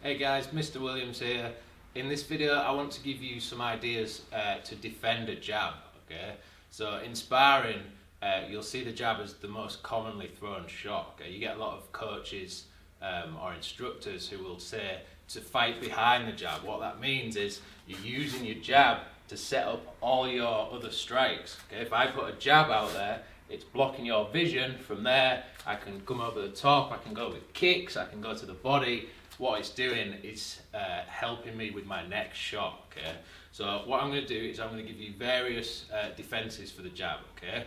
Hey guys, Mr. Williams here. In this video I want to give you some ideas to defend a jab. Okay, so in sparring you'll see the jab as the most commonly thrown shot. Okay? You get a lot of coaches or instructors who will say to fight behind the jab. What that means is you're using your jab to set up all your other strikes. Okay? If I put a jab out there, it's blocking your vision. From there I can come over the top, I can go with kicks, I can go to the body. What it's doing is helping me with my next shot. Okay, so what I'm going to do is I'm going to give you various defenses for the jab. Okay,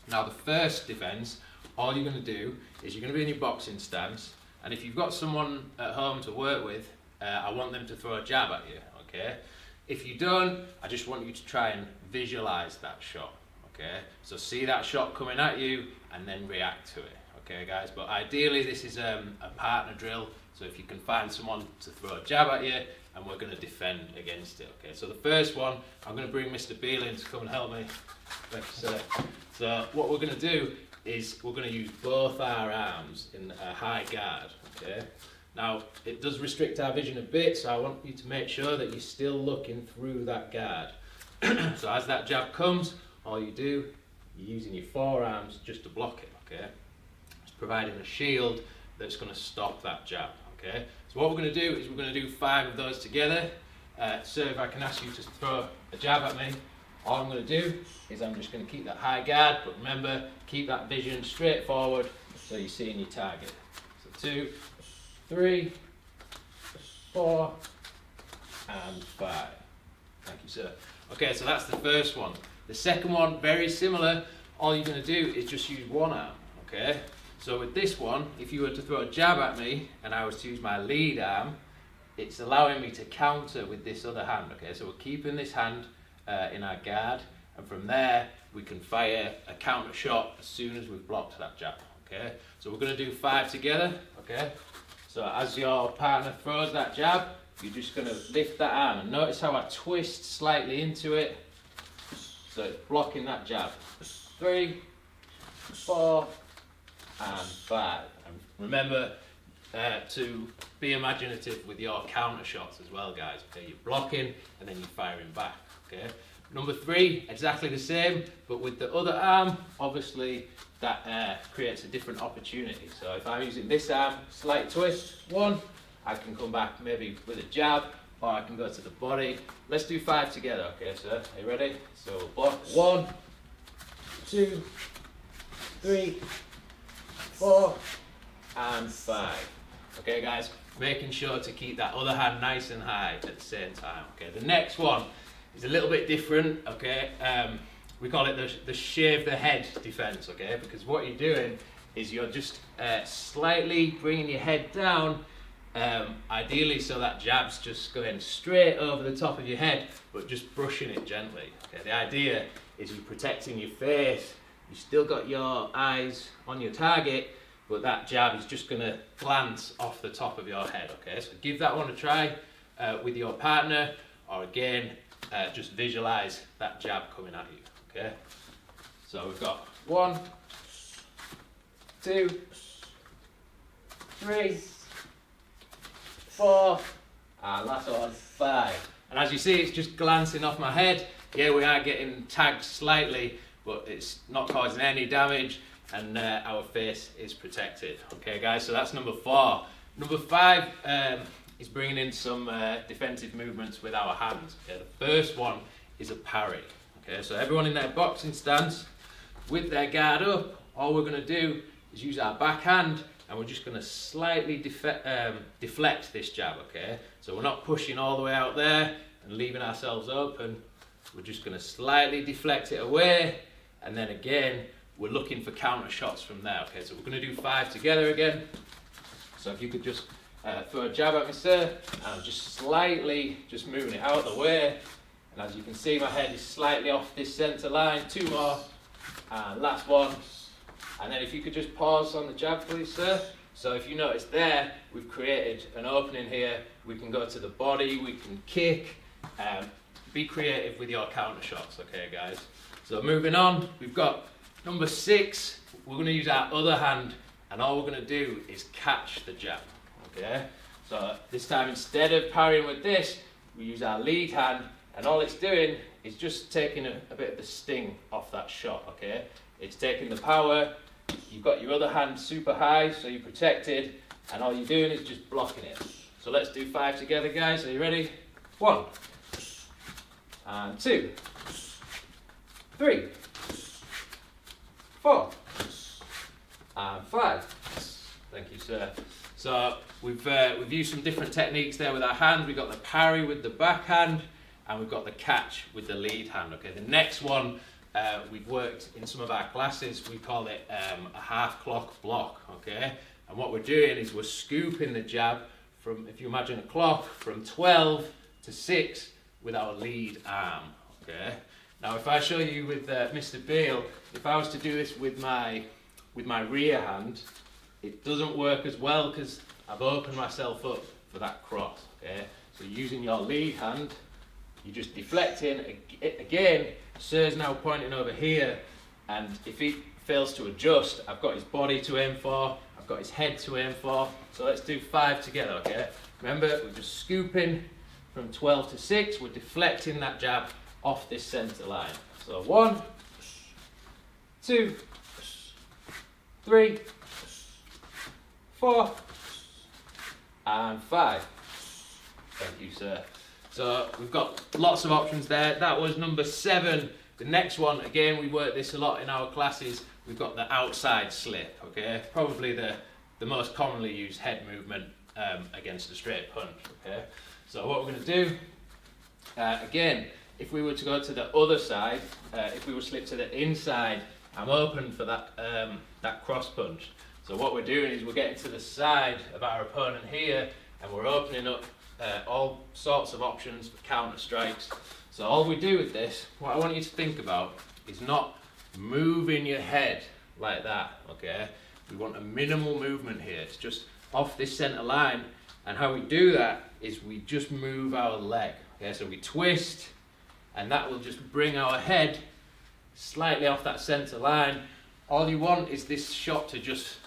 now the first defense, all you're going to do is you're going to be in your boxing stance, and if you've got someone at home to work with, I want them to throw a jab at you. Okay, if you don't, I just want you to try and visualize that shot. Okay, so see that shot coming at you and then react to it. Okay guys, but ideally this is a partner drill, so if you can find someone to throw a jab at you, and we're going to defend against it. Okay, so the first one, I'm going to bring Mr. Beal in to come and help me. Thank you, sir. So what we're going to do is we're going to use both our arms in a high guard. Okay, now it does restrict our vision a bit, so I want you to make sure that you're still looking through that guard. So as that jab comes, all you do, you're using your forearms just to block it. Okay, providing a shield that's going to stop that jab. Okay, so what we're going to do is we're going to do 5 of those together. So if I can ask you to throw a jab at me, all I'm going to do is I'm just going to keep that high guard, but remember, keep that vision straight forward so you're seeing your target. So 2, 3, 4 and 5. Thank you, sir. Okay, so that's the first one. The second one, very similar. All you're going to do is just use one arm. Okay, so with this one, if you were to throw a jab at me and I was to use my lead arm, it's allowing me to counter with this other hand. Okay, so we're keeping this hand in our guard, and from there we can fire a counter shot as soon as we've blocked that jab. Okay, so we're going to do 5 together. Okay, so as your partner throws that jab, you're just going to lift that arm, and notice how I twist slightly into it, so it's blocking that jab. 3, 4 and 5. And remember to be imaginative with your counter shots as well, guys. Okay, you're blocking and then you're firing back. Okay, number 3, exactly the same, but with the other arm. Obviously that creates a different opportunity. So if I'm using this arm, slight twist, 1, I can come back maybe with a jab, or I can go to the body. Let's do 5 together. Okay, sir, are you ready? So block 1, 2, 3, 4 and 5. Okay guys, making sure to keep that other hand nice and high at the same time. Okay, the next one is a little bit different. Okay, we call it the shave the head defense. Okay, because what you're doing is you're just slightly bringing your head down, ideally so that jab's just going straight over the top of your head, but just brushing it gently. Okay, the idea is you're protecting your face. You've still got your eyes on your target, but that jab is just going to glance off the top of your head. Okay, so give that one a try with your partner, or again, just visualize that jab coming at you. Okay, so we've got 1, 2, 3, 4, and last one, 5. And as you see, it's just glancing off my head. Yeah, we are getting tagged slightly, but it's not causing any damage, and our face is protected. Okay guys, so that's number 4. Number 5 is bringing in some defensive movements with our hands. Okay, the first one is a parry. Okay, so everyone in their boxing stance with their guard up, all we're going to do is use our backhand, and we're just going to slightly deflect this jab. Okay, so we're not pushing all the way out there and leaving ourselves open. We're just going to slightly deflect it away, and then again we're looking for counter shots from there. Okay, so we're going to do 5 together again. So if you could just throw a jab at me, sir, and I'm just slightly just moving it out of the way, and as you can see, my head is slightly off this centre line. 2 more, and last one. And then if you could just pause on the jab, please, sir. So if you notice there, we've created an opening here. We can go to the body, we can kick. Be creative with your counter shots. Okay guys, so moving on, we've got number 6. We're going to use our other hand, and all we're going to do is catch the jab. Okay, so So this time, instead of parrying with this, we use our lead hand, and all it's doing is just taking a bit of the sting off that shot, okay? It's taking the power, you've got your other hand super high, so you're protected, and all you're doing is just blocking it. So let's do 5 together, guys. Are you ready? 1, and 2, 3, 4, and 5. Thank you, sir. So we've used some different techniques there with our hand. We've got the parry with the backhand, and we've got the catch with the lead hand. Okay. The next one we've worked in some of our classes. We call it a half clock block. Okay. And what we're doing is we're scooping the jab from, if you imagine a clock, from 12 to 6 with our lead arm. Okay. Now, if I show you with Mr. Beale, if I was to do this with my rear hand, it doesn't work as well because I've opened myself up for that cross, okay? So using your lead hand, you're just deflecting. Again, Sir's now pointing over here, and if he fails to adjust, I've got his body to aim for, I've got his head to aim for. So let's do 5 together, okay? Remember, we're just scooping from 12 to 6, we're deflecting that jab off this centre line. So 1, 2, 3, 4, and 5. Thank you, sir. So we've got lots of options there. That was number 7. The next one, again, we work this a lot in our classes. We've got the outside slip, okay? Probably the most commonly used head movement against a straight punch, okay? So what we're going to do, again, if we were to go to the other side, if we were to slip to the inside, I'm open for that cross punch. So what we're doing is we're getting to the side of our opponent here, and we're opening up all sorts of options for counter strikes. So all we do with this, what I want you to think about is not moving your head like that, okay? We want a minimal movement here. It's just off this center line, and how we do that is we just move our leg, okay? So we twist, and that will just bring our head slightly off that center line. All you want is this shot to just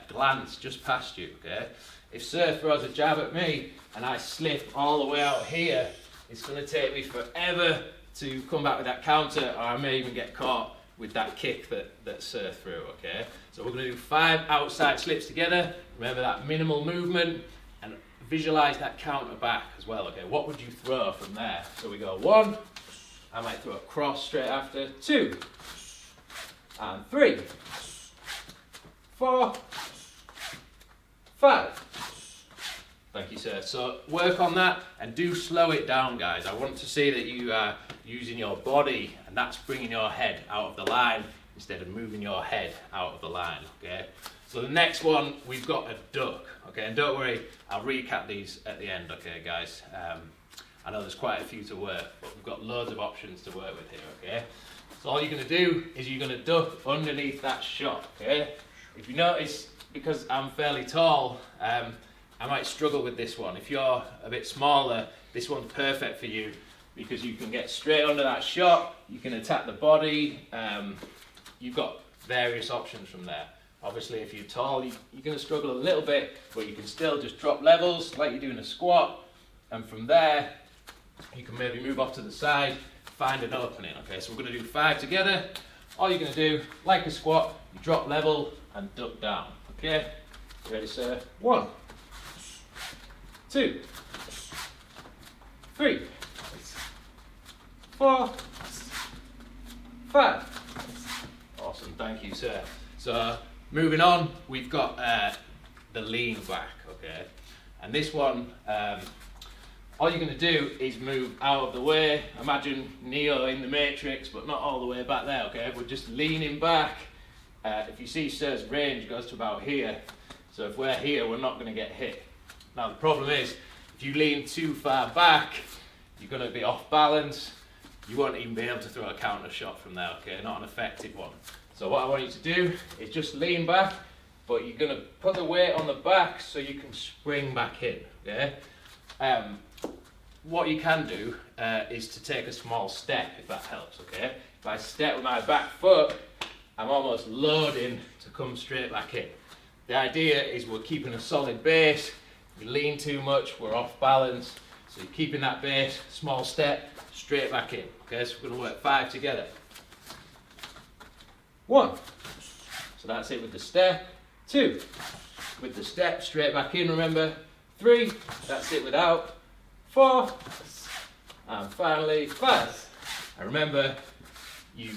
glance just past you, okay? If Sir throws a jab at me and I slip all the way out here, it's going to take me forever to come back with that counter, or I may even get caught with that kick that Sir threw, okay? So we're going to do 5 outside slips together. Remember that minimal movement, and visualize that counter back as well, okay? What would you throw from there? So we go 1, I might throw a cross straight after, 2, and 3, 4, 5. Thank you, sir. So work on that and do slow it down, guys. I want to see that you are using your body, and that's bringing your head out of the line instead of moving your head out of the line, okay? So the next one, we've got a duck, okay? And don't worry, I'll recap these at the end, okay, guys? I know there's quite a few to work, but we've got loads of options to work with here, okay? So all you're going to do is you're going to duck underneath that shot, okay? If you notice, because I'm fairly tall, I might struggle with this one. If you're a bit smaller, this one's perfect for you because you can get straight under that shot, you can attack the body, you've got various options from there. Obviously, if you're tall, you're going to struggle a little bit, but you can still just drop levels like you do in a squat, and from there, you can maybe move off to the side, find an opening, okay? So we're going to do 5 together. All you're going to do, like a squat, you drop level and duck down, okay? You ready, sir? 1, 2, 3, 4, 5. Awesome, thank you, sir. So moving on, we've got the lean back, okay? And this one, all you're going to do is move out of the way. Imagine Neo in the Matrix, but not all the way back there, okay? We're just leaning back. If you see Sir's range goes to about here. So if we're here, we're not going to get hit. Now the problem is, if you lean too far back, you're going to be off balance. You won't even be able to throw a counter shot from there, okay? Not an effective one. So what I want you to do is just lean back, but you're going to put the weight on the back so you can spring back in, okay? What you can do is to take a small step, if that helps, okay? If I step with my back foot, I'm almost loading to come straight back in. The idea is we're keeping a solid base, We lean too much, we're off balance. So you're keeping that base, small step, straight back in. Okay, so we're going to work 5 together. 1. So that's it with the step. 2. With the step, straight back in, remember. 3. That's it without. 4. And finally 5. And remember, you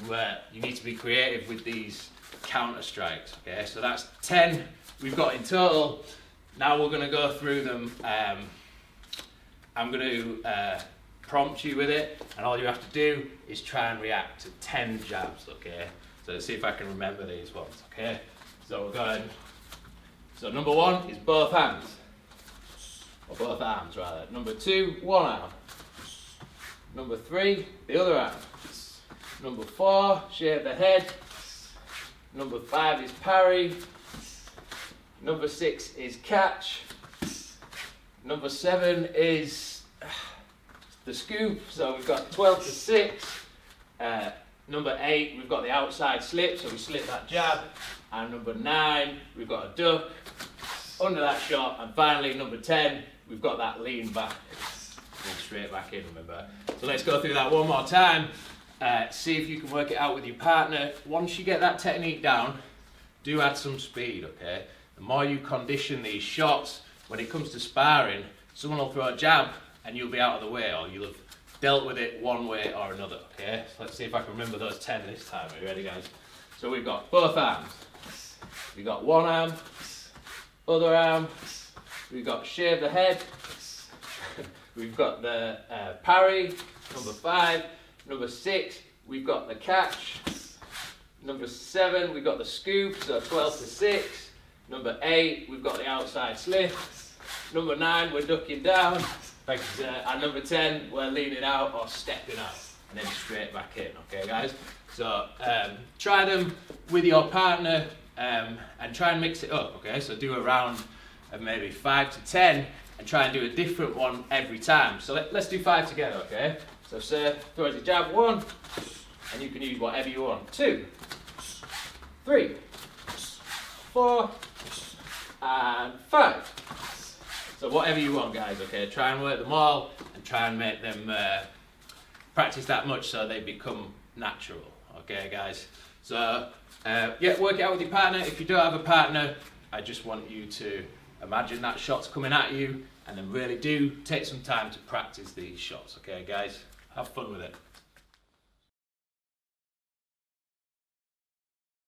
need to be creative with these counter strikes. Okay, so that's 10 we've got in total. Now we're going to go through them. I'm going to prompt you with it, and all you have to do is try and react to 10 jabs. Okay, so let's see if I can remember these ones. Okay, so we're going. So number 1 is both hands, or both arms rather. Number 2, one arm. Number 3, the other arm. Number 4, shave the head. Number 5 is parry. Number 6 is catch. Number 7 is the scoop. So we've got 12 to 6. Number 8, we've got the outside slip, so we slip that jab. And number 9, we've got a duck under that shot. And finally, number 10, we've got that lean back. And straight back in, remember. So let's go through that one more time. See if you can work it out with your partner. Once you get that technique down, do add some speed, okay? The more you condition these shots, when it comes to sparring, someone will throw a jab and you'll be out of the way, or you'll have dealt with it one way or another, okay? So let's see if I can remember those 10 this time. Are you ready, guys? So we've got both arms. We've got one arm, other arm. We've got shave the head. We've got the parry, number 5. Number 6, we've got the catch. Number 7, we've got the scoop, so 12 to 6. Number 8, we've got the outside slip. Number 9, we're ducking down. And number 10, we're leaning out or stepping out. And then straight back in, okay guys? So try them with your partner and try and mix it up, okay? So do a round of maybe 5 to 10 and try and do a different one every time. So let's do 5 together, okay? So sir throws a jab, 1, and you can use whatever you want. 2, 3, 4, and 5. So whatever you want, guys, okay? Try and work them all and try and make them practice that much so they become natural, okay, guys? So yeah, work it out with your partner. If you don't have a partner, I just want you to imagine that shot's coming at you and then really do take some time to practice these shots, okay, guys? Have fun with it.